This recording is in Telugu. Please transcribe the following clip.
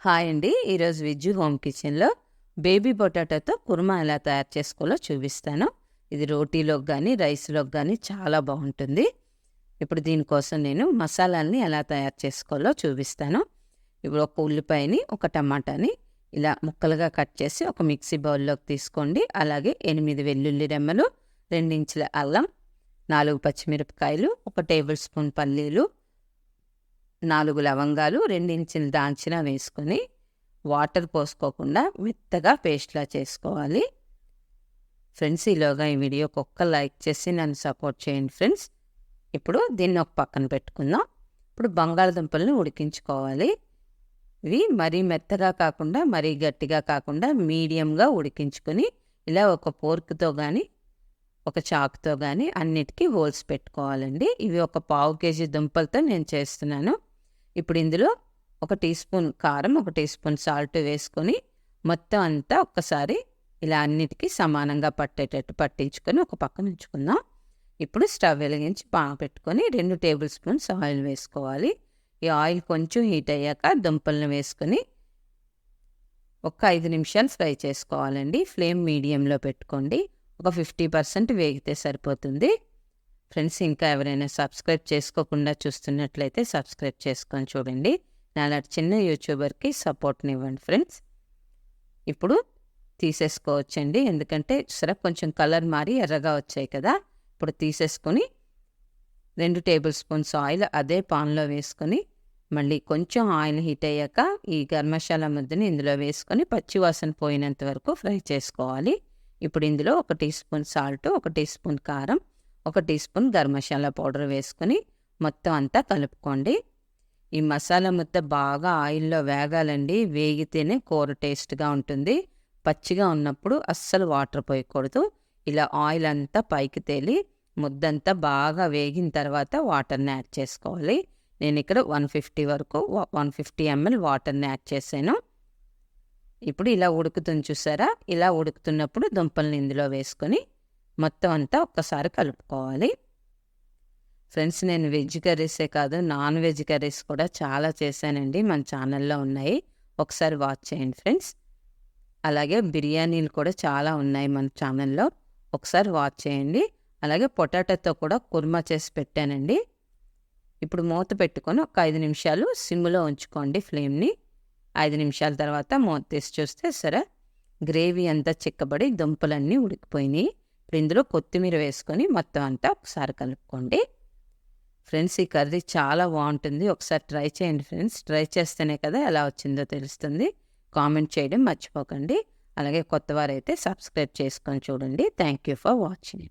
హాయ్ అండి. ఈరోజు విజ్జు హోమ్ కిచెన్లో బేబీ పొటాటోతో కుర్మా ఎలా తయారు చేసుకోవాలో చూపిస్తాను. ఇది రోటీలోకి కానీ రైస్లోకి కానీ చాలా బాగుంటుంది. ఇప్పుడు దీనికోసం నేను మసాలాల్ని ఎలా తయారు చేసుకోవాలో చూపిస్తాను. ఇప్పుడు ఒక ఉల్లిపాయని, ఒక టమాటాని ఇలా ముక్కలుగా కట్ చేసి ఒక మిక్సీ బౌల్లోకి తీసుకోండి. అలాగే 8 వెల్లుల్లి రెమ్మలు, 2 ఇంచుల అల్లం, 4 పచ్చిమిరపకాయలు, 1 టేబుల్ స్పూన్ పల్లీలు, 4 లవంగాలు, 2 ఇంచుల దాల్చిన వేసుకొని వాటర్ పోసుకోకుండా మెత్తగా పేస్ట్లా చేసుకోవాలి. ఫ్రెండ్స్, ఈలోగా ఈ వీడియోకి ఒక్క లైక్ చేసి నన్ను సపోర్ట్ చేయండి ఫ్రెండ్స్. ఇప్పుడు దీన్ని ఒక పక్కన పెట్టుకుందాం. ఇప్పుడు బంగాళదుంపలను ఉడికించుకోవాలి. ఇవి మరీ మెత్తగా కాకుండా మరీ గట్టిగా కాకుండా మీడియంగా ఉడికించుకొని ఇలా ఒక పోర్క్తో కానీ ఒక చాకుతో కానీ అన్నిటికీ హోల్స్ పెట్టుకోవాలండి. ఇవి ఒక 1/2 కేజీ దుంపలతో నేను చేస్తున్నాను. ఇప్పుడు ఇందులో 1 టీ స్పూన్ కారం, 1 టీ స్పూన్ సాల్ట్ వేసుకొని మొత్తం అంతా ఒక్కసారి ఇలా అన్నిటికీ సమానంగా పట్టేటట్టు పట్టించుకొని ఒక పక్కన ఉంచుకుందాం. ఇప్పుడు స్టవ్ వెలిగించి పాన్ పెట్టుకొని 2 టేబుల్ స్పూన్స్ ఆయిల్ వేసుకోవాలి. ఈ ఆయిల్ కొంచెం హీట్ అయ్యాక దుంపలను వేసుకొని ఒక 5 నిమిషాలు ఫ్రై చేసుకోవాలండి. ఫ్లేమ్ మీడియంలో పెట్టుకోండి. ఒక 50% వేగితే సరిపోతుంది. ఫ్రెండ్స్, ఇంకా ఎవరైనా సబ్స్క్రైబ్ చేసుకోకుండా చూస్తున్నట్లయితే సబ్స్క్రైబ్ చేసుకొని చూడండి. నాలాంటి చిన్న యూట్యూబర్కి సపోర్ట్ని ఇవ్వండి ఫ్రెండ్స్. ఇప్పుడు తీసేసుకోవచ్చండి, ఎందుకంటే సరే కొంచెం కలర్ మారి ఎర్రగా వచ్చాయి కదా. ఇప్పుడు తీసేసుకొని 2 టేబుల్ స్పూన్స్ ఆయిల్ అదే పాన్లో వేసుకొని మళ్ళీ కొంచెం ఆయిల్ హీట్ అయ్యాక ఈ గరం మసాలా ముద్దని ఇందులో వేసుకొని పచ్చివాసన పోయినంత వరకు ఫ్రై చేసుకోవాలి. ఇప్పుడు ఇందులో 1 teaspoon salt, 1 teaspoon కారం, 1 teaspoon garam masala powder వేసుకొని మొత్తం అంతా కలుపుకోండి. ఈ మసాలా ముద్ద బాగా ఆయిల్లో వేగాలండి. వేగితేనే కూర టేస్ట్గా ఉంటుంది. పచ్చిగా ఉన్నప్పుడు అస్సలు వాటర్ పోయకూడదు. ఇలా ఆయిల్ అంతా పైకి తేలి ముద్దంతా బాగా వేగిన తర్వాత వాటర్ని యాడ్ చేసుకోవాలి. నేను ఇక్కడ 150 ml వాటర్ని యాడ్ చేశాను. ఇప్పుడు ఇలా ఉడుకుతుంది చూసారా. ఇలా ఉడుకుతున్నప్పుడు దుంపల్ని ఇందులో వేసుకొని మొత్తం అంతా ఒక్కసారి కలుపుకోవాలి. ఫ్రెండ్స్, నేను వెజ్ కర్రీసే కాదు నాన్ వెజ్ కర్రీస్ కూడా చాలా చేశానండి. మన ఛానల్లో ఉన్నాయి, ఒకసారి వాచ్ చేయండి ఫ్రెండ్స్. అలాగే బిర్యానీలు కూడా చాలా ఉన్నాయి మన ఛానల్లో, ఒకసారి వాచ్ చేయండి. అలాగే పొటాటోతో కూడా కుర్మా చేసి పెట్టానండి. ఇప్పుడు మూత పెట్టుకొని ఒక 5 నిమిషాలు సిమ్లో ఉంచుకోండి ఫ్లేమ్ని. 5 నిమిషాల తర్వాత మూత తీసి చూస్తే సరే గ్రేవీ అంతా చిక్కబడి దుంపలన్నీ ఉడికిపోయినాయి. ఇప్పుడు ఇందులో కొత్తిమీర వేసుకొని మొత్తం అంతా ఒకసారి కలుపుకోండి. ఫ్రెండ్స్, ఈ కర్రీ చాలా బాగుంటుంది. ఒకసారి ట్రై చేయండి ఫ్రెండ్స్. ట్రై చేస్తేనే కదా ఎలా వచ్చిందో తెలుస్తుంది. కామెంట్ చేయడం మర్చిపోకండి. అలాగే కొత్తవారైతే సబ్స్క్రైబ్ చేసుకొని చూడండి. Thank you for watching.